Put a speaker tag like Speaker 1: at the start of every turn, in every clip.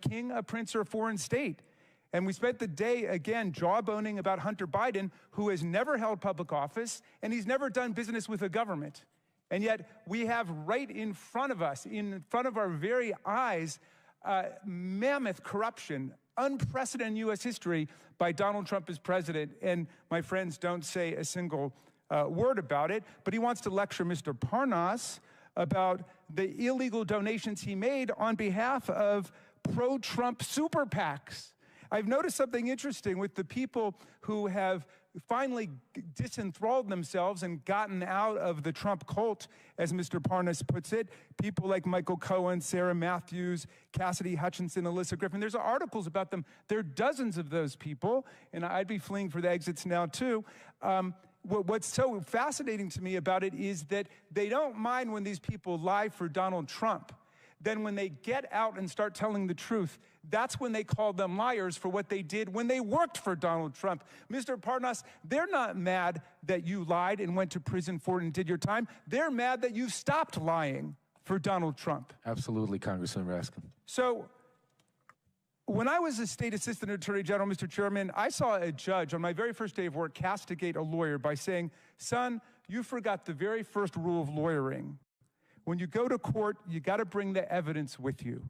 Speaker 1: king, a prince, or a foreign state. And we spent the day, again, jawboning about Hunter Biden, who has never held public office, and he's never done business with a government. And yet we have right in front of us, in front of our very eyes, mammoth corruption, unprecedented U.S. history by Donald Trump as president. And my friends don't say a single word about it, but he wants to lecture Mr. Parnas about the illegal donations he made on behalf of pro-Trump super PACs. I've noticed something interesting with the people who have finally disenthralled themselves and gotten out of the Trump cult, as Mr. Parnas puts it. People like Michael Cohen, Sarah Matthews, Cassidy Hutchinson, Alyssa Griffin. There's articles about them. There are dozens of those people, and I'd be fleeing for the exits now too. What's so fascinating to me about it is that they don't mind when these people lie for Donald Trump. Then when they get out and start telling the truth, that's when they call them liars for what they did when they worked for Donald Trump. Mr. Parnas, they're not mad that you lied and went to prison for it and did your time. They're mad that you stopped lying for Donald Trump.
Speaker 2: Absolutely, Congressman Raskin.
Speaker 1: So when I was a state assistant attorney general, Mr. Chairman, I saw a judge on my very first day of work castigate a lawyer by saying, son, you forgot the very first rule of lawyering. When you go to court, you got to bring the evidence with you.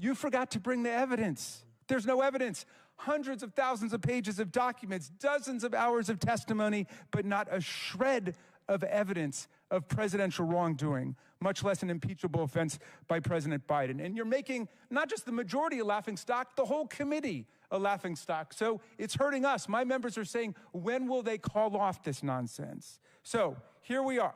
Speaker 1: You forgot to bring the evidence. There's no evidence. Hundreds of thousands of pages of documents, dozens of hours of testimony, but not a shred of evidence of presidential wrongdoing, much less an impeachable offense by President Biden. And you're making not just the majority a laughingstock, the whole committee a laughingstock. So it's hurting us. My members are saying, when will they call off this nonsense? So here we are.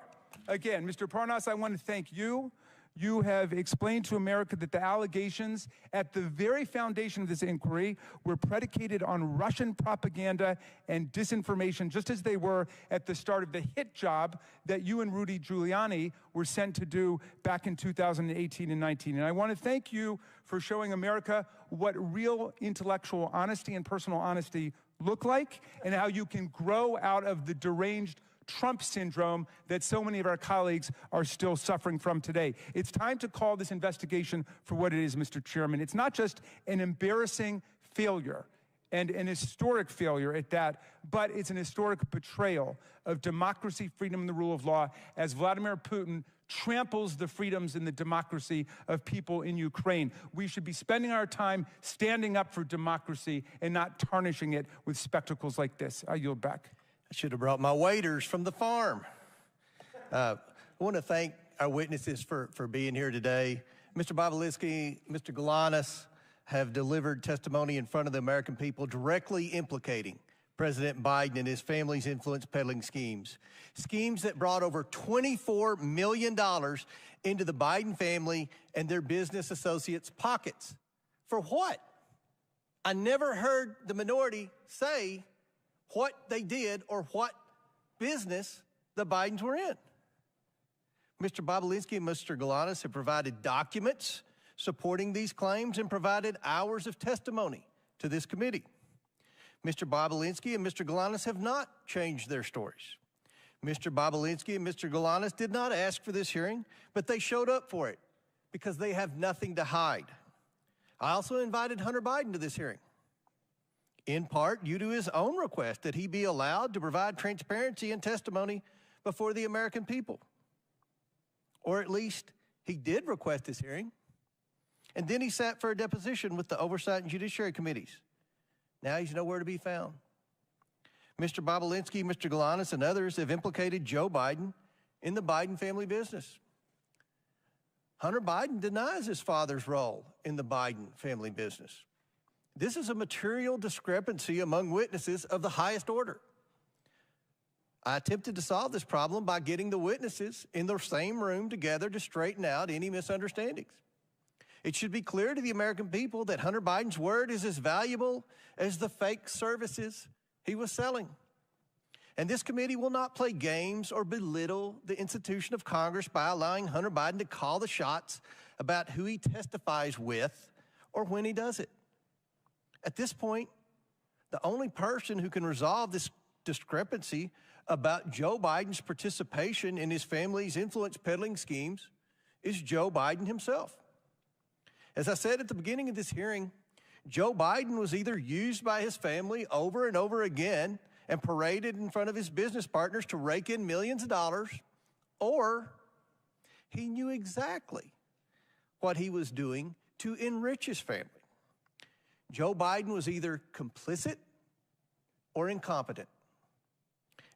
Speaker 1: Again, Mr. Parnas, I want to thank you. You have explained to America that the allegations at the very foundation of this inquiry were predicated on Russian propaganda and disinformation, just as they were at the start of the hit job that you and Rudy Giuliani were sent to do back in 2018 and 19. And I want to thank you for showing America what real intellectual honesty and personal honesty look like, and how you can grow out of the deranged Trump syndrome that so many of our colleagues are still suffering from today. It's time to call this investigation for what it is, Mr. Chairman. It's not just an embarrassing failure and an historic failure at that, but it's an historic betrayal of democracy, freedom, and the rule of law as Vladimir Putin tramples the freedoms and the democracy of people in Ukraine. We should be spending our time standing up for democracy and not tarnishing it with spectacles like this. I yield back.
Speaker 3: I should have brought my waiters from the farm. I want to thank our witnesses for being here today. Mr. Bobulinski, Mr. Galanis have delivered testimony in front of the American people directly implicating President Biden and his family's influence peddling schemes. Schemes that brought over $24 million into the Biden family and their business associates' pockets. For what? I never heard the minority say what they did or what business the Bidens were in. Mr. Bobulinski and Mr. Galanis have provided documents supporting these claims and provided hours of testimony to this committee. Mr. Bobulinski and Mr. Galanis have not changed their stories. Mr. Bobulinski and Mr. Galanis did not ask for this hearing, but they showed up for it because they have nothing to hide. I also invited Hunter Biden to this hearing, in part due to his own request that he be allowed to provide transparency and testimony before the American people. Or at least he did request this hearing, and then he sat for a deposition with the Oversight and Judiciary Committees. Now he's nowhere to be found. Mr. Bobulinski, Mr. Galanis, and others have implicated Joe Biden in the Biden family business. Hunter Biden denies his father's role in the Biden family business. This is a material discrepancy among witnesses of the highest order. I attempted to solve this problem by getting the witnesses in the same room together to straighten out any misunderstandings. It should be clear to the American people that Hunter Biden's word is as valuable as the fake services he was selling. And this committee will not play games or belittle the institution of Congress by allowing Hunter Biden to call the shots about who he testifies with or when he does it. At this point, the only person who can resolve this discrepancy about Joe Biden's participation in his family's influence peddling schemes is Joe Biden himself. As I said at the beginning of this hearing, Joe Biden was either used by his family over and over again and paraded in front of his business partners to rake in millions of dollars, or he knew exactly what he was doing to enrich his family. Joe Biden was either complicit or incompetent.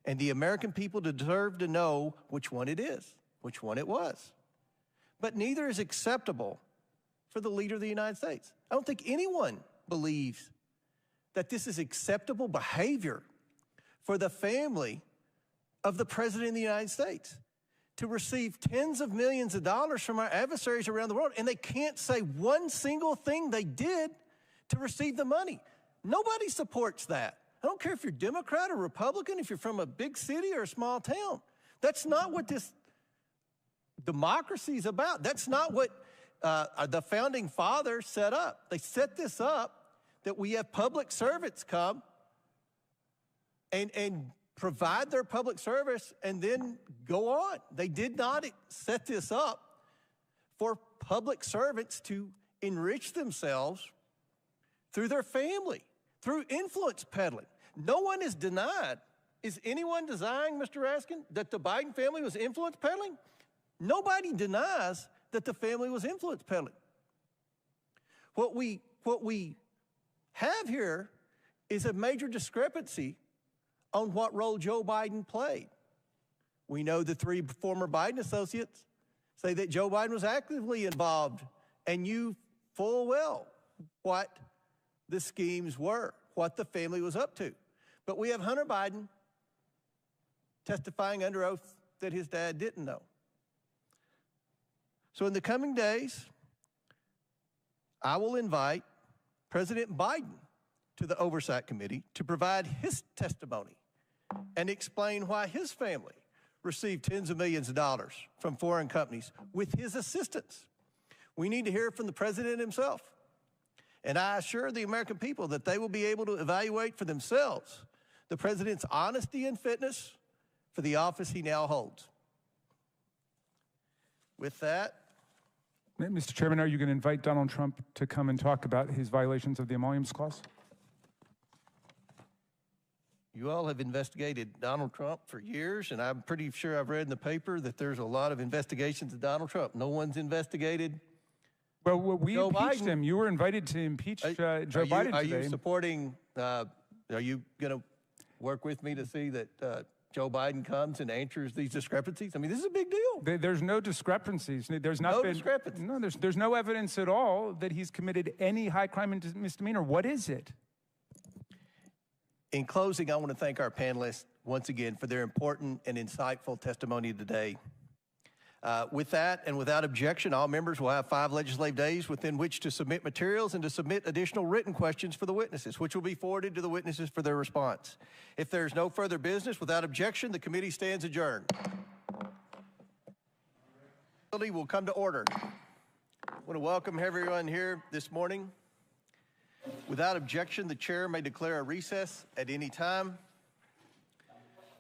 Speaker 3: And the American people deserve to know which one it is, which one it was. But neither is acceptable for the leader of the United States. I don't think anyone believes that this is acceptable behavior for the family of the President of the United States to receive tens of millions of dollars from our adversaries around the world, and they can't say one single thing they did to receive the money. Nobody supports that. I don't care if you're Democrat or Republican, if you're from a big city or a small town. That's not what this democracy is about. That's not what the founding fathers set up. They set this up that we have public servants come and provide their public service and then go on. They did not set this up for public servants to enrich themselves through their family, through influence peddling. No one is denied. Is anyone denying, Mr. Raskin, that the Biden family was influence peddling? Nobody denies that the family was influence peddling. What we have here is a major discrepancy on what role Joe Biden played. We know the three former Biden associates say that Joe Biden was actively involved and knew full well what the schemes were, what the family was up to. But we have Hunter Biden testifying under oath that his dad didn't know. So in the coming days, I will invite President Biden to the Oversight Committee to provide his testimony and explain why his family received tens of millions of dollars from foreign companies with his assistance. We need to hear from the president himself. And I assure the American people that they will be able to evaluate for themselves the president's honesty and fitness for the office he now holds. With that,
Speaker 1: Mr. Chairman, are you going to invite Donald Trump to come and talk about his violations of the Emoluments Clause?
Speaker 3: you all have investigated Donald Trump for years, and I'm pretty sure I've read in the paper that there's a lot of investigations of Donald Trump. No one's investigated
Speaker 1: Well, we
Speaker 3: Joe
Speaker 1: impeached
Speaker 3: Biden.
Speaker 1: him. You were invited to impeach Joe Biden
Speaker 3: Are
Speaker 1: today.
Speaker 3: you supporting, are you going to work with me to see that Joe Biden comes and answers these discrepancies? I mean, this is a big deal.
Speaker 1: There's no discrepancies. There's not
Speaker 3: No
Speaker 1: been
Speaker 3: discrepancies.
Speaker 1: No, there's no evidence at all that he's committed any high crime and misdemeanor. What is it?
Speaker 3: In closing, I want to thank our panelists once again for their important and insightful testimony today. With that and without objection, all members will have 5 legislative days within which to submit materials and to submit additional written questions for the witnesses, which will be forwarded to the witnesses for their response. If there's no further business, without objection, the committee stands adjourned. Will come to order. I want to welcome everyone here this morning. Without objection, the chair may declare a recess at any time.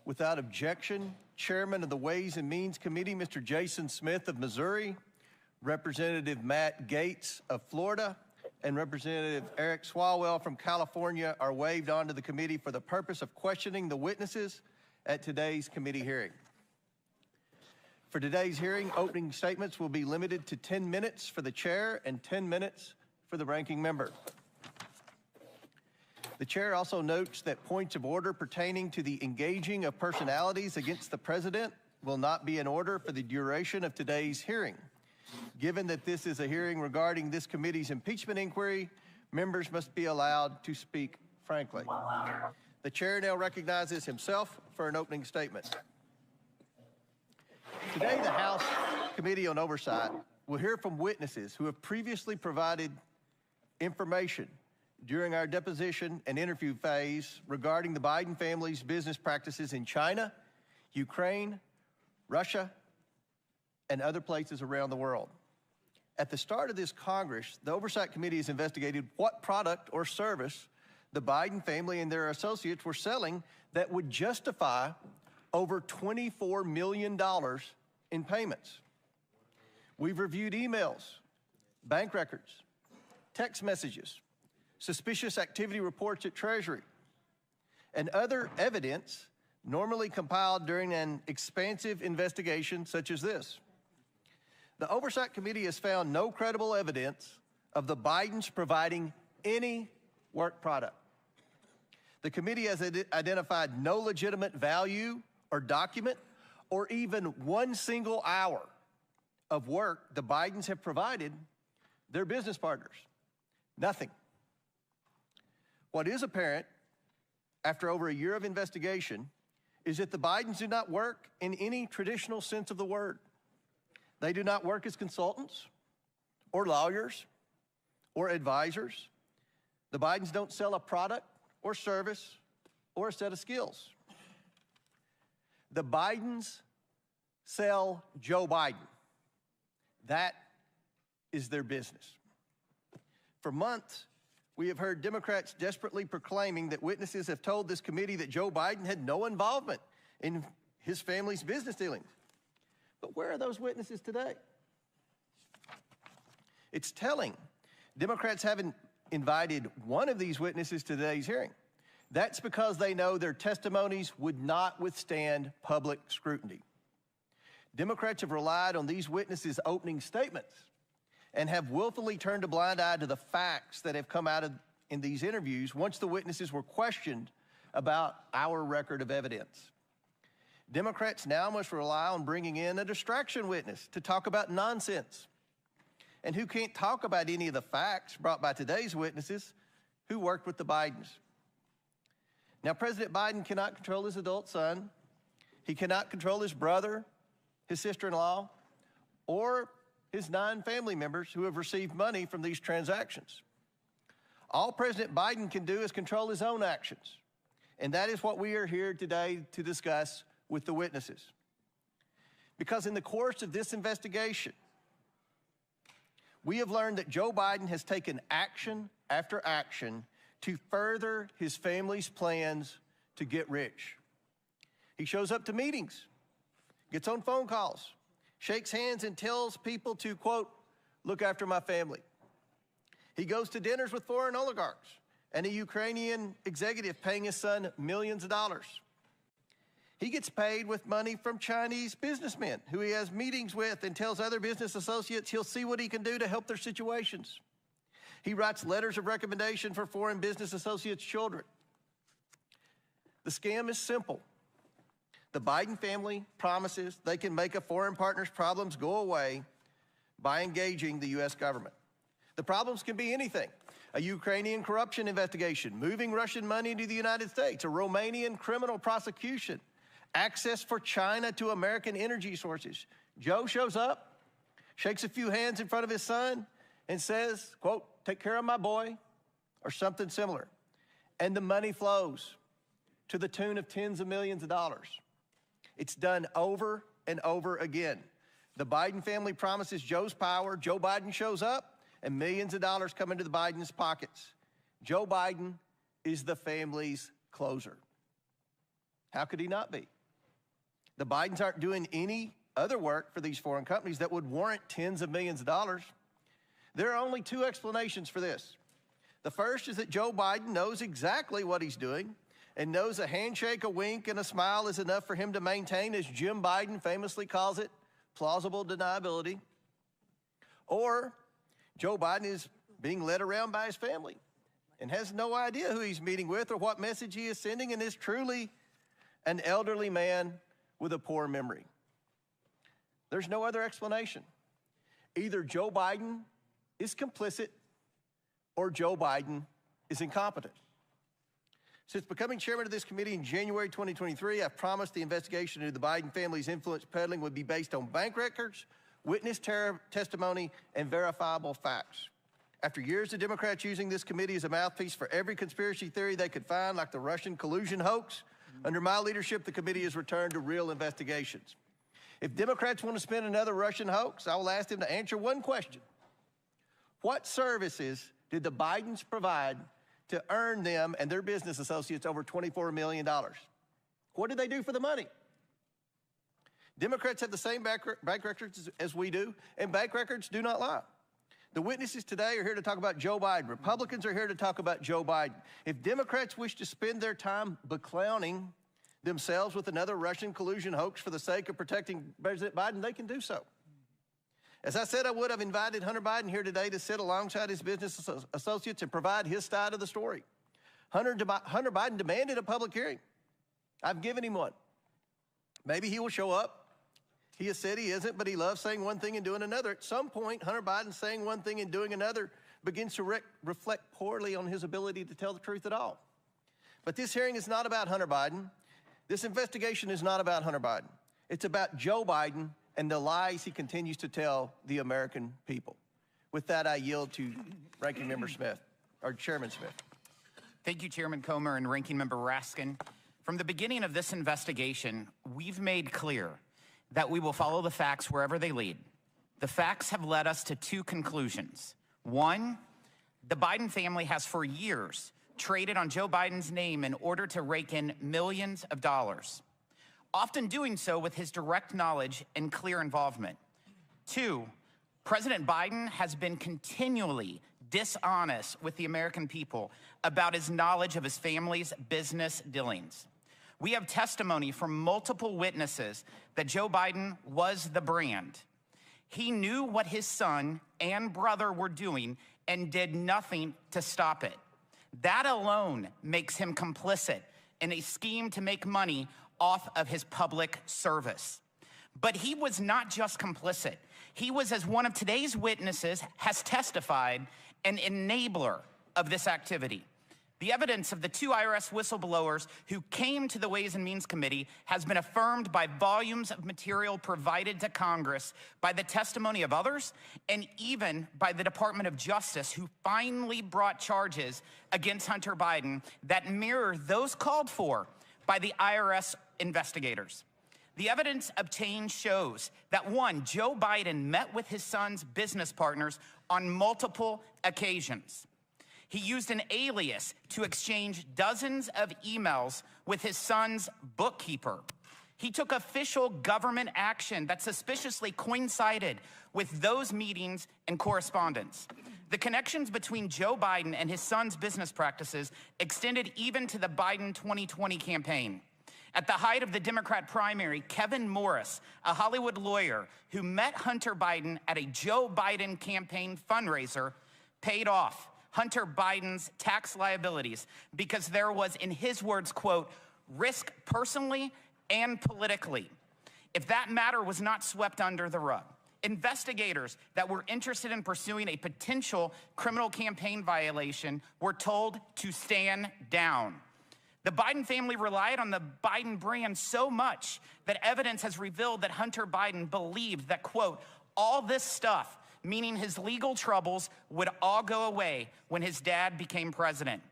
Speaker 3: Without objection, Chairman of the Ways and Means Committee, Mr. Jason Smith of Missouri, Representative Matt Gaetz of Florida, and Representative Eric Swalwell from California are waived onto the committee for the purpose of questioning the witnesses at today's committee hearing. For today's hearing, opening statements will be limited to 10 minutes for the chair and 10 minutes for the ranking member. The chair also notes that points of order pertaining to the engaging of personalities against the president will not be in order for the duration of today's hearing. Given that this is a hearing regarding this committee's impeachment inquiry, members must be allowed to speak frankly. The chair now recognizes himself for an opening statement. Today, the House Committee on Oversight will hear from witnesses who have previously provided information during our deposition and interview phase regarding the Biden family's business practices in China, Ukraine, Russia, and other places around the world. At the start of this Congress, the Oversight Committee has investigated what product or service the Biden family and their associates were selling that would justify over $24 million in payments. We've reviewed emails, bank records, text messages, suspicious activity reports at Treasury, and other evidence normally compiled during an expansive investigation such as this. The Oversight Committee has found no credible evidence of the Bidens providing any work product. The committee has identified no legitimate value or document or even one single hour of work the Bidens have provided their business partners. Nothing. What is apparent after over a year of investigation is that the Bidens do not work in any traditional sense of the word. They do not work as consultants or lawyers or advisors. The Bidens don't sell a product or service or a set of skills. The Bidens sell Joe Biden. That is their business. For months, we have heard Democrats desperately proclaiming that witnesses have told this committee that Joe Biden had no involvement in his family's business dealings. But where are those witnesses today? It's telling. Democrats haven't invited one of these witnesses to today's hearing. That's because they know their testimonies would not withstand public scrutiny. Democrats have relied on these witnesses' opening statements and have willfully turned a blind eye to the facts that have come out in these interviews once the witnesses were questioned about our record of evidence. Democrats now must rely on bringing in a distraction witness to talk about nonsense, and who can't talk about any of the facts brought by today's witnesses who worked with the Bidens. Now, President Biden cannot control his adult son. He cannot control his brother, his sister-in-law, or his 9 family members who have received money from these transactions. All President Biden can do is control his own actions, and that is what we are here today to discuss with the witnesses. Because in the course of this investigation, we have learned that Joe Biden has taken action after action to further his family's plans to get rich. He shows up to meetings, gets on phone calls, shakes hands and tells people to, quote, look after my family. He goes to dinners with foreign oligarchs and a Ukrainian executive paying his son millions of dollars. He gets paid with money from Chinese businessmen who he has meetings with and tells other business associates he'll see what he can do to help their situations. He writes letters of recommendation for foreign business associates' children. The scam is simple. The Biden family promises they can make a foreign partner's problems go away by engaging the U.S. government. The problems can be anything: a Ukrainian corruption investigation, moving Russian money into the United States, a Romanian criminal prosecution, access for China to American energy sources. Joe shows up, shakes a few hands in front of his son, and says, quote, take care of my boy, or something similar. And the money flows to the tune of tens of millions of dollars. It's done over and over again. The Biden family promises Joe's power. Joe Biden shows up, and millions of dollars come into the Biden's pockets. Joe Biden is the family's closer. How could he not be? The Bidens aren't doing any other work for these foreign companies that would warrant tens of millions of dollars. There are only 2 explanations for this. The first is that Joe Biden knows exactly what he's doing and knows a handshake, a wink, and a smile is enough for him to maintain, as Jim Biden famously calls it, plausible deniability. Or Joe Biden is being led around by his family and has no idea who he's meeting with or what message he is sending, and is truly an elderly man with a poor memory. There's no other explanation. Either Joe Biden is complicit or Joe Biden is incompetent. Since becoming chairman of this committee in January 2023, I've promised the investigation into the Biden family's influence peddling would be based on bank records, witness testimony, and verifiable facts. After years of Democrats using this committee as a mouthpiece for every conspiracy theory they could find, like the Russian collusion hoax, under my leadership, the committee has returned to real investigations. If Democrats want to spin another Russian hoax, I will ask them to answer one question. What services did the Bidens provide to earn them and their business associates over $24 million? What did they do for the money? Democrats have the same bank records as we do, and bank records do not lie. The witnesses today are here to talk about Joe Biden. Republicans are here to talk about Joe Biden. If Democrats wish to spend their time beclowning themselves with another Russian collusion hoax for the sake of protecting President Biden, they can do so. As I said I would, I've invited Hunter Biden here today to sit alongside his business associates and provide his side of the story. Hunter Biden demanded a public hearing. I've given him one. Maybe he will show up. He has said he isn't, but he loves saying one thing and doing another. At some point, Hunter Biden saying one thing and doing another begins to reflect poorly on his ability to tell the truth at all. But this hearing is not about Hunter Biden. This investigation is not about Hunter Biden. It's about Joe Biden and the lies he continues to tell the American people. With that, I yield to Ranking Member Smith, or Chairman Smith.
Speaker 4: Thank you, Chairman Comer and Ranking Member Raskin. From the beginning of this investigation, we've made clear that we will follow the facts wherever they lead. The facts have led us to two conclusions. One, the Biden family has for years traded on Joe Biden's name in order to rake in millions of dollars, often doing so with his direct knowledge and clear involvement. Two, President Biden has been continually dishonest with the American people about his knowledge of his family's business dealings. We have testimony from multiple witnesses that Joe Biden was the brand. He knew what his son and brother were doing and did nothing to stop it. That alone makes him complicit in a scheme to make money off of his public service. But he was not just complicit. He was, as one of today's witnesses has testified, an enabler of this activity. The evidence of the two IRS whistleblowers who came to the Ways and Means Committee has been affirmed by volumes of material provided to Congress, by the testimony of others, and even by the Department of Justice, who finally brought charges against Hunter Biden that mirror those called for by the IRS investigators. The evidence obtained shows that, one, Joe Biden met with his son's business partners on multiple occasions. He used an alias to exchange dozens of emails with his son's bookkeeper. He took official government action that suspiciously coincided with those meetings and correspondence. The connections between Joe Biden and his son's business practices extended even to the Biden 2020 campaign. At the height of the Democrat primary, Kevin Morris, a Hollywood lawyer who met Hunter Biden at a Joe Biden campaign fundraiser, paid off Hunter Biden's tax liabilities because there was, in his words, quote, risk personally and politically. If that matter was not swept under the rug, investigators that were interested in pursuing a potential criminal campaign violation were told to stand down. The Biden family relied on the Biden brand so much that evidence has revealed that Hunter Biden believed that, quote, all this stuff, meaning his legal troubles, would all go away when his dad became president.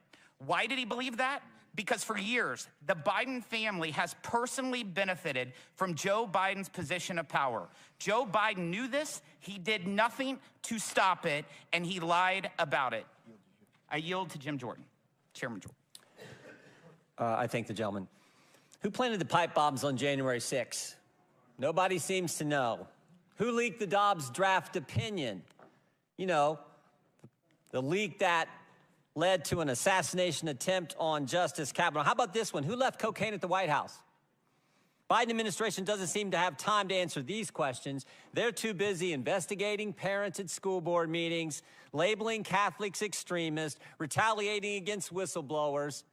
Speaker 4: Why did he believe that? Because for years, the Biden family has personally benefited from Joe Biden's position of power. Joe Biden knew this, he did nothing to stop it, and he lied about it. I yield to Jim Jordan, Chairman Jordan.
Speaker 5: I thank the gentleman. Who planted the pipe bombs on January 6? Nobody seems to know. Who leaked the Dobbs draft opinion? You know, the leak that led to an assassination attempt on Justice Kavanaugh. How about this one? Who left cocaine at the White House? Biden administration doesn't seem to have time to answer these questions. They're too busy investigating parents at school board meetings, labeling Catholics extremists, retaliating against whistleblowers.